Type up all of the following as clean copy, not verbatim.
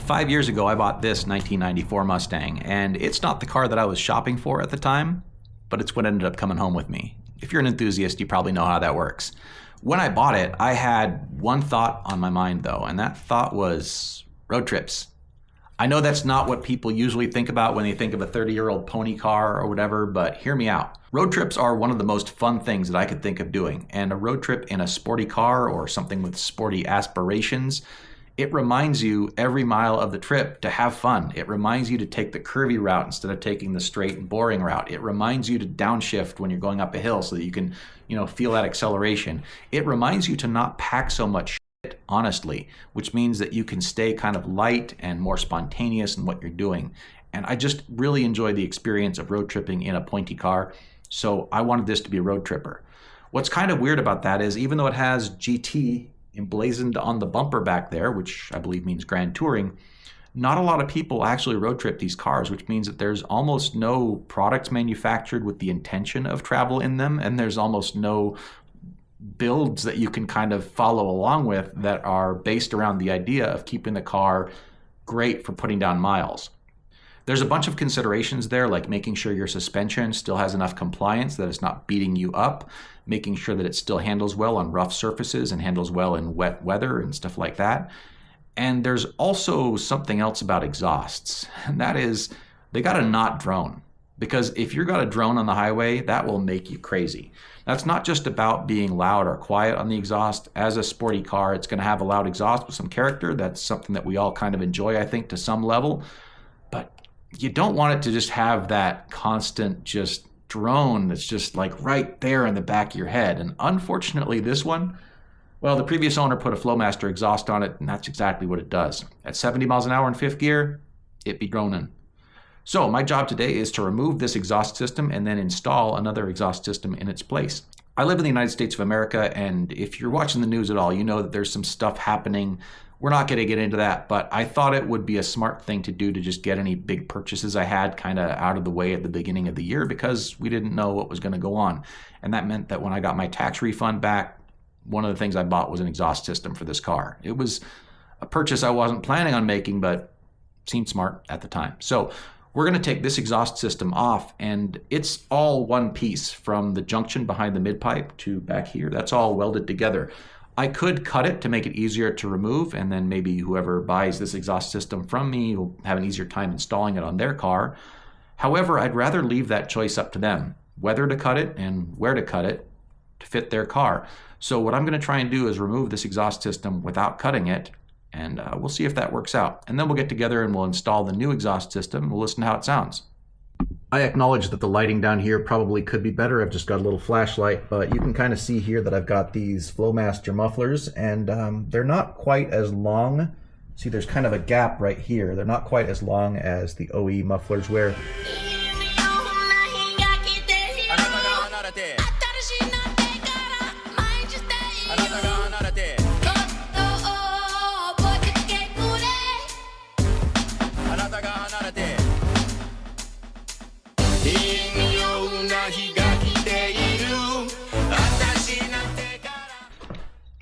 5 years ago, I bought this 1994 Mustang, and it's not the car that I was shopping for at the time, but it's what ended up coming home with me. If you're an enthusiast, you probably know how that works. When I bought it, I had one thought on my mind though, and that thought was road trips. I know that's not what people usually think about when they think of a 30-year-old pony car or whatever, but hear me out. Road trips are one of the most fun things that I could think of doing, and a road trip in a sporty car or something with sporty aspirations, it reminds you every mile of the trip to have fun. It reminds you to take the curvy route instead of taking the straight and boring route. It reminds you to downshift when you're going up a hill so that you can, feel that acceleration. It reminds you to not pack so much shit, honestly, which means that you can stay kind of light and more spontaneous in what you're doing. And I just really enjoy the experience of road tripping in a pointy car, so I wanted this to be a road tripper. What's kind of weird about that is even though it has GT emblazoned on the bumper back there, which I believe means Grand Touring, not a lot of people actually road trip these cars, which means that there's almost no products manufactured with the intention of travel in them, and there's almost no builds that you can kind of follow along with that are based around the idea of keeping the car great for putting down miles. There's a bunch of considerations there, like making sure your suspension still has enough compliance that it's not beating you up, making sure that it still handles well on rough surfaces and handles well in wet weather and stuff like that. And there's also something else about exhausts, and that is they gotta not drone. Because if you've got a drone on the highway, that will make you crazy. That's not just about being loud or quiet on the exhaust. As a sporty car, it's gonna have a loud exhaust with some character. That's something that we all kind of enjoy, I think, to some level. But you don't want it to just have that constant just drone that's just like right there in the back of your head. And unfortunately, this one, well, the previous owner put a Flowmaster exhaust on it, and that's exactly what it does. At 70 miles an hour in fifth gear, it be droning. So my job today is to remove this exhaust system and then install another exhaust system in its place. I live in the United States of America, and if you're watching the news at all, you know that there's some stuff happening. We're not going to get into that, but I thought it would be a smart thing to do to just get any big purchases I had kind of out of the way at the beginning of the year, because we didn't know what was going to go on. And that meant that when I got my tax refund back, one of the things I bought was an exhaust system for this car. It was a purchase I wasn't planning on making, but seemed smart at the time. So we're going to take this exhaust system off, and it's all one piece from the junction behind the mid-pipe to back here. That's all welded together. I could cut it to make it easier to remove, and then maybe whoever buys this exhaust system from me will have an easier time installing it on their car. However, I'd rather leave that choice up to them, whether to cut it and where to cut it to fit their car. So what I'm going to try and do is remove this exhaust system without cutting it, and we'll see if that works out. And then we'll get together and we'll install the new exhaust system. We'll listen to how it sounds. I acknowledge that the lighting down here probably could be better. I've just got a little flashlight, but you can kind of see here that I've got these Flowmaster mufflers, and they're not quite as long. See, there's kind of a gap right here. They're not quite as long as the OE mufflers where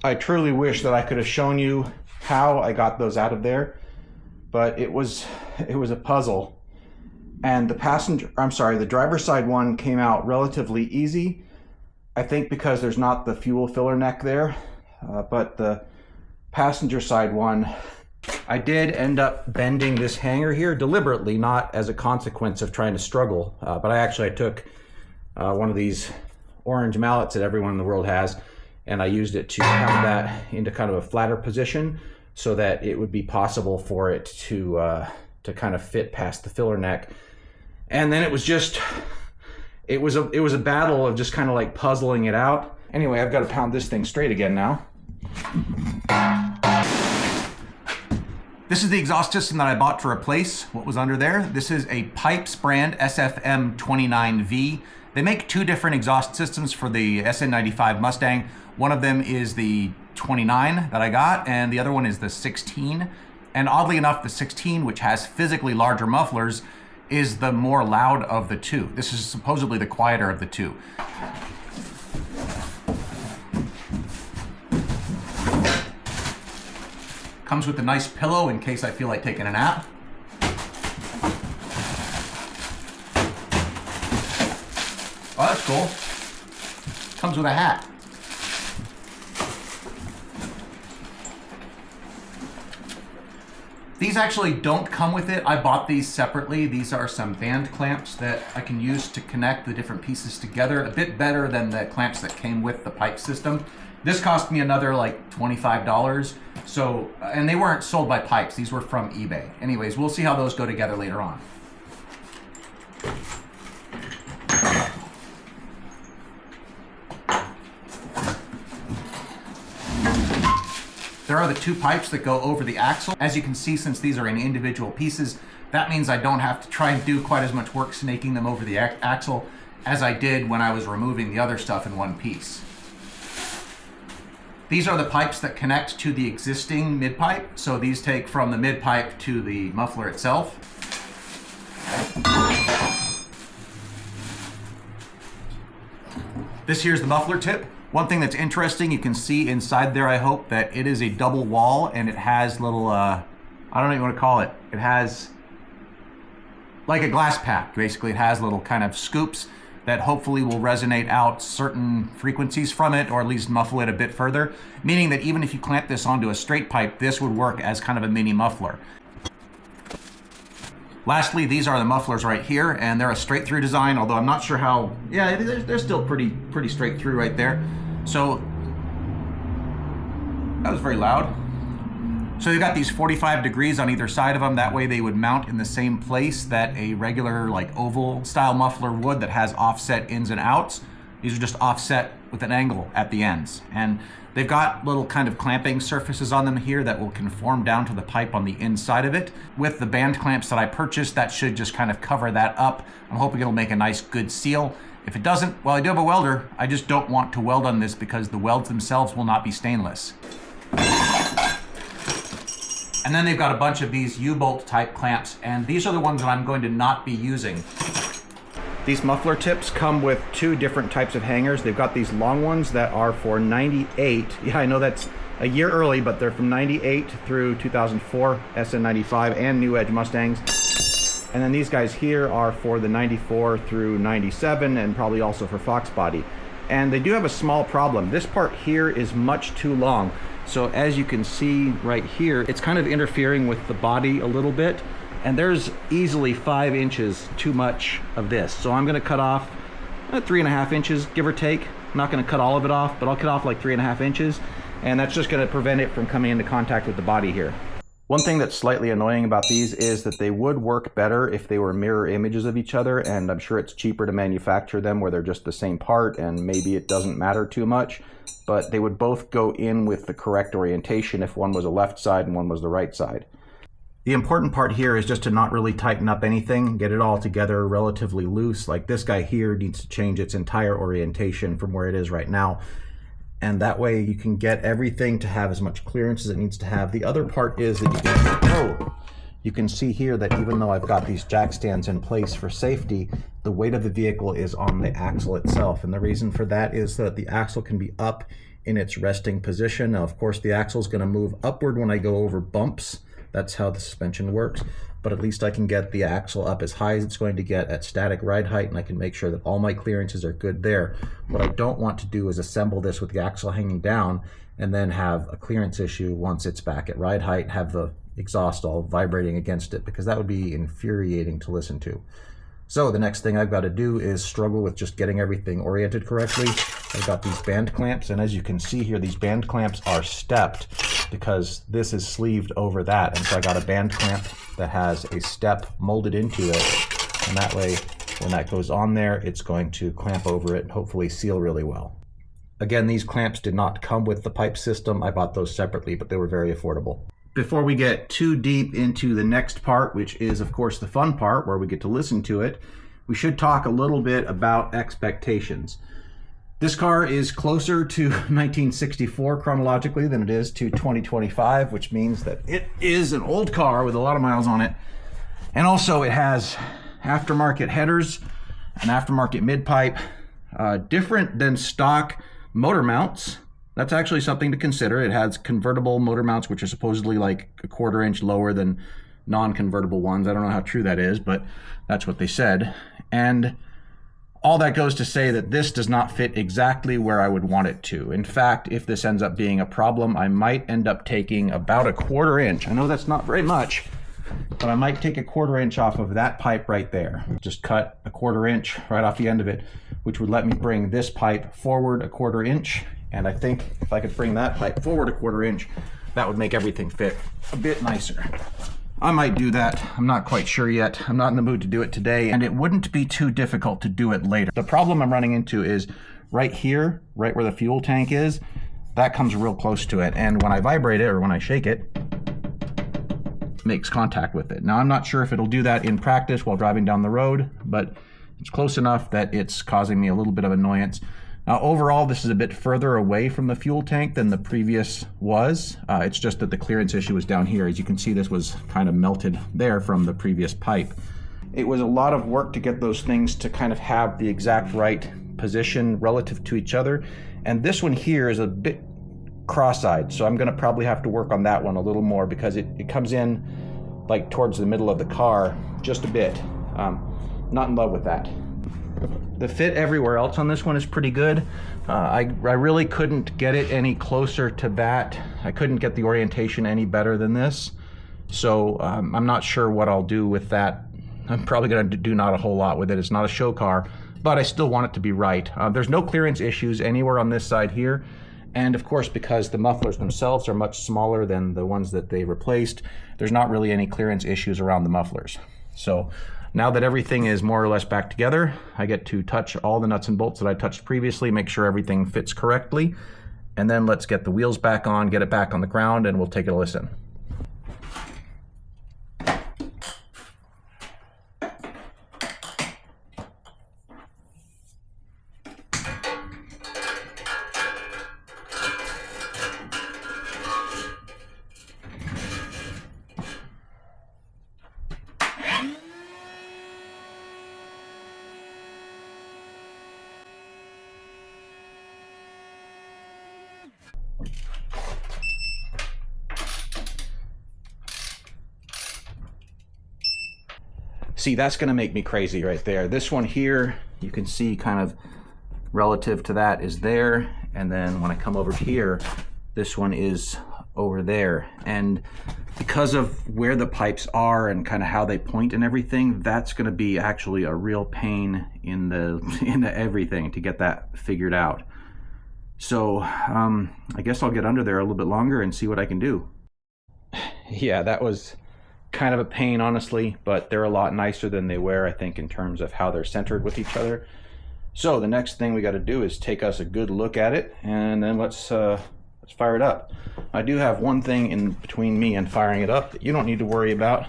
I truly wish that I could have shown you how I got those out of there, but it was a puzzle. And the driver's side one came out relatively easy, I think because there's not the fuel filler neck there, but the passenger side one, I did end up bending this hanger here deliberately, not as a consequence of trying to struggle, but I took one of these orange mallets that everyone in the world has, and I used it to pound that into kind of a flatter position so that it would be possible for it to kind of fit past the filler neck. And then it was a battle of just kind of like puzzling it out. Anyway, I've got to pound this thing straight again now. This is the exhaust system that I bought to replace what was under there. This is a Pypes brand SFM29V. They make two different exhaust systems for the SN95 Mustang. One of them is the 29 that I got, and the other one is the 16. And oddly enough, the 16, which has physically larger mufflers, is the more loud of the two. This is supposedly the quieter of the two. Comes with a nice pillow in case I feel like taking a nap. Oh, that's cool. Comes with a hat. These actually don't come with it. I bought these separately. These are some band clamps that I can use to connect the different pieces together. A bit better than the clamps that came with the pipe system. This cost me another like $25. So, and they weren't sold by Pypes. These were from eBay. Anyways, we'll see how those go together later on. There are the two pipes that go over the axle. As you can see, since these are in individual pieces, that means I don't have to try and do quite as much work snaking them over the axle as I did when I was removing the other stuff in one piece. These are the pipes that connect to the existing mid-pipe. So these take from the mid-pipe to the muffler itself. This here's the muffler tip. One thing that's interesting, you can see inside there, I hope, that it is a double wall and it has little, I don't know what you want to call it. It has like a glass pack. Basically, it has little kind of scoops that hopefully will resonate out certain frequencies from it, or at least muffle it a bit further. Meaning that even if you clamp this onto a straight pipe, this would work as kind of a mini muffler. Lastly, these are the mufflers right here, and they're a straight through design, although I'm not sure how, yeah, they're still pretty straight through right there. So, that was very loud. So they've got these 45 degrees on either side of them. That way they would mount in the same place that a regular like oval style muffler would that has offset ins and outs. These are just offset with an angle at the ends. And they've got little kind of clamping surfaces on them here that will conform down to the pipe on the inside of it. With the band clamps that I purchased, that should just kind of cover that up. I'm hoping it'll make a nice good seal. If it doesn't, well, I do have a welder. I just don't want to weld on this because the welds themselves will not be stainless. And then they've got a bunch of these U-bolt type clamps, and these are the ones that I'm going to not be using. These muffler tips come with two different types of hangers. They've got these long ones that are for 98. Yeah, I know that's a year early, but they're from 98 through 2004 SN95 and New Edge Mustangs. And then these guys here are for the 94 through 97 and probably also for Fox body. And they do have a small problem. This part here is much too long. So as you can see right here, it's kind of interfering with the body a little bit. And there's easily 5 inches too much of this. So I'm gonna cut off 3.5 inches, give or take. I'm not gonna cut all of it off, but I'll cut off like 3.5 inches. And that's just gonna prevent it from coming into contact with the body here. One thing that's slightly annoying about these is that they would work better if they were mirror images of each other, and I'm sure it's cheaper to manufacture them where they're just the same part and maybe it doesn't matter too much, but they would both go in with the correct orientation if one was a left side and one was the right side. The important part here is just to not really tighten up anything, get it all together relatively loose. Like this guy here needs to change its entire orientation from where it is right now. And that way you can get everything to have as much clearance as it needs to have. The other part is that you can see here that even though I've got these jack stands in place for safety, the weight of the vehicle is on the axle itself. And the reason for that is that the axle can be up in its resting position. Now, of course, the axle is going to move upward when I go over bumps. That's how the suspension works. But at least I can get the axle up as high as it's going to get at static ride height, and I can make sure that all my clearances are good there. What I don't want to do is assemble this with the axle hanging down and then have a clearance issue once it's back at ride height, have the exhaust all vibrating against it, because that would be infuriating to listen to. So the next thing I've got to do is struggle with just getting everything oriented correctly. I've got these band clamps, and as you can see here, these band clamps are stepped because this is sleeved over that. And so I got a band clamp that has a step molded into it. And that way, when that goes on there, it's going to clamp over it and hopefully seal really well. Again, these clamps did not come with the pipe system. I bought those separately, but they were very affordable. Before we get too deep into the next part, which is of course the fun part where we get to listen to it, we should talk a little bit about expectations. This car is closer to 1964 chronologically than it is to 2025, which means that it is an old car with a lot of miles on it. And also it has aftermarket headers, an aftermarket mid-pipe, different than stock motor mounts, That's actually something to consider. It has convertible motor mounts, which are supposedly like a 1/4 inch lower than non-convertible ones. I don't know how true that is, but that's what they said. And all that goes to say that this does not fit exactly where I would want it to. In fact, if this ends up being a problem, I might end up taking about a 1/4 inch. I know that's not very much, but I might take a 1/4 inch off of that pipe right there. Just cut a 1/4 inch right off the end of it, which would let me bring this pipe forward a 1/4 inch. And I think if I could bring that pipe forward a 1/4 inch, that would make everything fit a bit nicer. I might do that. I'm not quite sure yet. I'm not in the mood to do it today, and it wouldn't be too difficult to do it later. The problem I'm running into is right here, right where the fuel tank is, that comes real close to it. And when I vibrate it, or when I shake it, it makes contact with it. Now, I'm not sure if it'll do that in practice while driving down the road, but it's close enough that it's causing me a little bit of annoyance. Now, overall, this is a bit further away from the fuel tank than the previous was. It's just that the clearance issue is down here. As you can see, this was kind of melted there from the previous pipe. It was a lot of work to get those things to kind of have the exact right position relative to each other. And this one here is a bit cross-eyed, so I'm gonna probably have to work on that one a little more because it comes in like towards the middle of the car just a bit. Not in love with that. The fit everywhere else on this one is pretty good. I really couldn't get it any closer to that. I couldn't get the orientation any better than this. So I'm not sure what I'll do with that. I'm probably gonna do not a whole lot with it. It's not a show car, but I still want it to be right. There's no clearance issues anywhere on this side here. And of course, because the mufflers themselves are much smaller than the ones that they replaced, there's not really any clearance issues around the mufflers. So now that everything is more or less back together, I get to touch all the nuts and bolts that I touched previously, make sure everything fits correctly, and then let's get the wheels back on, get it back on the ground, and we'll take a listen. See, that's gonna make me crazy right there. This one here, you can see kind of relative to that is there. And then when I come over here, this one is over there. And because of where the pipes are and kind of how they point and everything, that's gonna be actually a real pain in the everything to get that figured out. So I guess I'll get under there a little bit longer and see what I can do. Yeah, that was kind of a pain, honestly, but they're a lot nicer than they were, I think, in terms of how they're centered with each other. So the next thing we got to do is take us a good look at it, and then let's fire it up. I do have one thing in between me and firing it up that you don't need to worry about,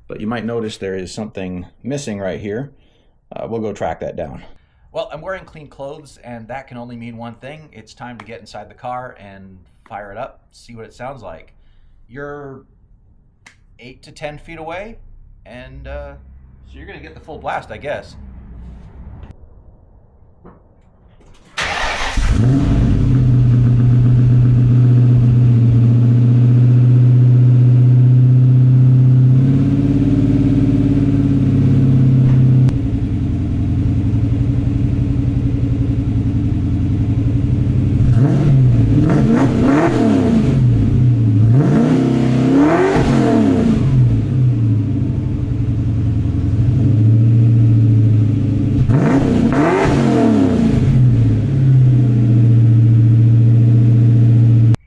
but you might notice there is something missing right here. We'll go track that down. Well, I'm wearing clean clothes, and that can only mean one thing. It's time to get inside the car and fire it up, see what it sounds like. You're 8 to 10 feet away, and so you're gonna get the full blast, I guess.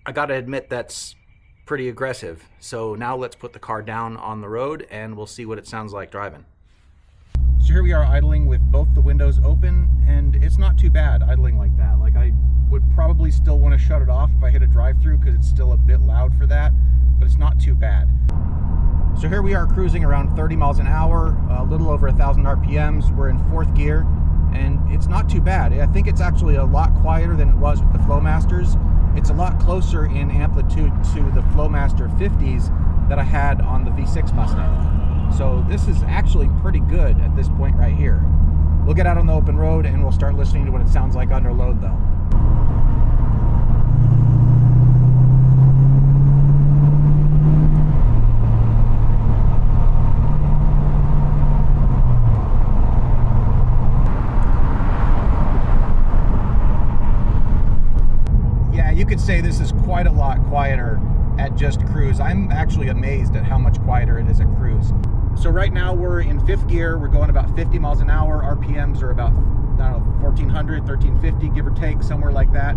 I gotta admit that's pretty aggressive. So now let's put the car down on the road and we'll see what it sounds like driving. So here we are idling with both the windows open, and it's not too bad idling like that. Like, I would probably still want to shut it off if I hit a drive-through because it's still a bit loud for that, but it's not too bad. So here we are cruising around 30 miles an hour, a little over 1,000 RPMs. We're in 4th gear, and it's not too bad. I think it's actually a lot quieter than it was with the Flowmasters. It's a lot closer in amplitude to the Flowmaster 50s that I had on the V6 Mustang. So this is actually pretty good at this point right here. We'll get out on the open road and we'll start listening to what it sounds like under load though. at just cruise. I'm actually amazed at how much quieter it is at cruise. So right now we're in 5th gear. We're going about 50 miles an hour. RPMs are about, I don't know, 1400, 1350, give or take, somewhere like that.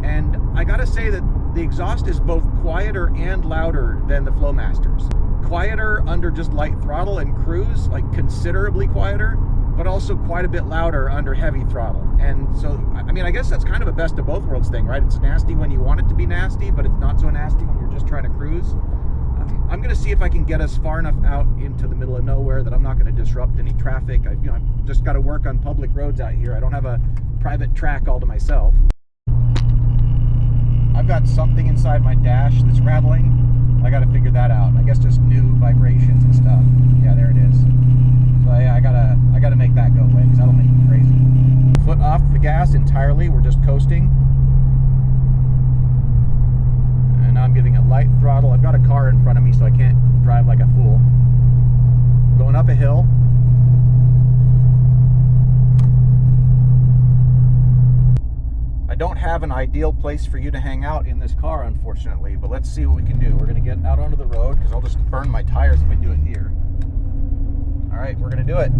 And I gotta say that the exhaust is both quieter and louder than the Flowmasters. Quieter under just light throttle and cruise, like considerably quieter, but also quite a bit louder under heavy throttle. And so, I mean, I guess that's kind of a best of both worlds thing, right? It's nasty when you want it to be nasty, but it's not so nasty when you're just trying to cruise. I'm gonna see if I can get us far enough out into the middle of nowhere that I'm not gonna disrupt any traffic. I've just gotta work on public roads out here. I don't have a private track all to myself. I've got something inside my dash that's rattling. I gotta figure that out. I guess just new vibrations and stuff. Yeah, there it is. So yeah, I gotta make that go away because that'll make me crazy. Foot off the gas entirely. We're just coasting. And now I'm giving it light throttle. I've got a car in front of me, so I can't drive like a fool. Going up a hill. I don't have an ideal place for you to hang out in this car, unfortunately, but let's see what we can do. We're going to get out onto the road because I'll just burn my tires if I do it here. All right, we're going to do it.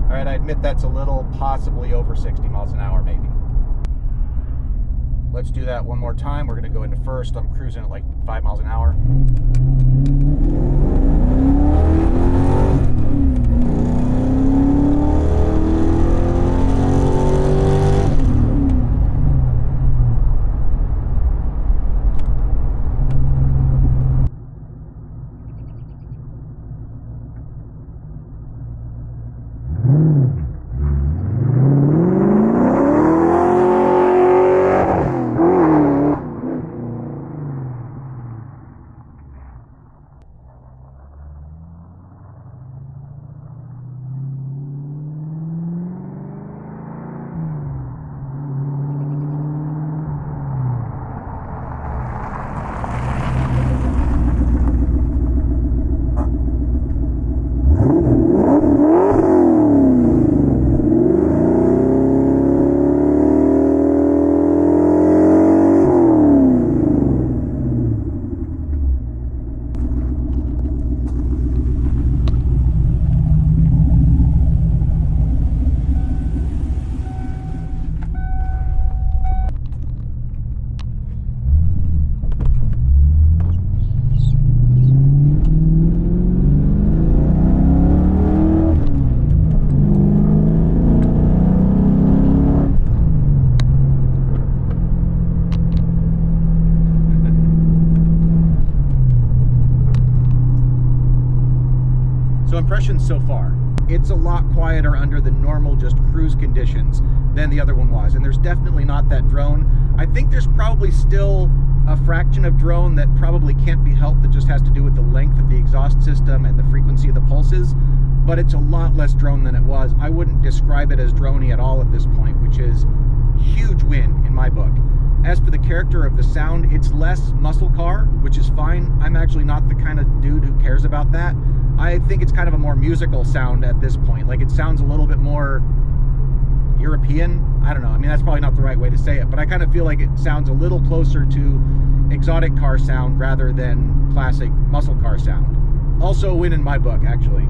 All right, I admit that's a little possibly over 60 miles an hour, maybe. Let's do that one more time. We're going to go into first. I'm cruising at like 5 miles an hour. So impressions so far. It's a lot quieter under the normal just cruise conditions than the other one was, and there's definitely not that drone. I think there's probably still a fraction of drone that probably can't be helped, that just has to do with the length of the exhaust system and the frequency of the pulses, but it's a lot less drone than it was. I wouldn't describe it as droney at all at this point, which is huge win in my book. As for the character of the sound, it's less muscle car, which is fine. I'm actually not the kind of dude who cares about that. I think it's kind of a more musical sound at this point. Like, it sounds a little bit more European. I don't know. I mean, that's probably not the right way to say it, but I kind of feel like it sounds a little closer to exotic car sound rather than classic muscle car sound. Also a win in my book, actually.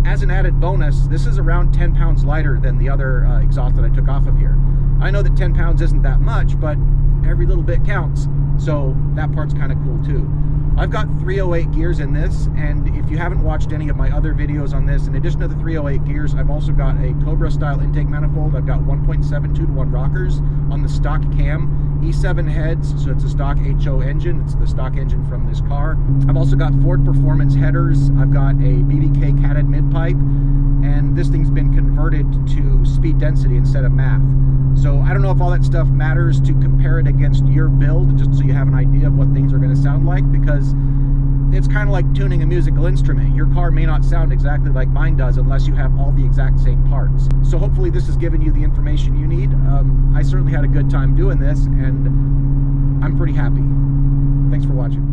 As an added bonus, this is around 10 pounds lighter than the other exhaust that I took off of here. I know that 10 pounds isn't that much, but every little bit counts, so that part's kind of cool too. I've got 308 gears in this, and if you haven't watched any of my other videos on this, in addition to the 308 gears, I've also got a Cobra style intake manifold. I've got 1.72 to 1 rockers on the stock cam, E7 heads, so it's a stock HO engine. It's the stock engine from this car. I've also got Ford Performance headers. I've got a BBK catted mid-pipe, and this thing's been converted to speed density instead of math. So I don't know if all that stuff matters to compare it against your build, just so you have an idea of what things are going to sound like, because it's kind of like tuning a musical instrument. Your car may not sound exactly like mine does unless you have all the exact same parts. So hopefully this has given you the information you need. I certainly had a good time doing this, and I'm pretty happy. Thanks for watching.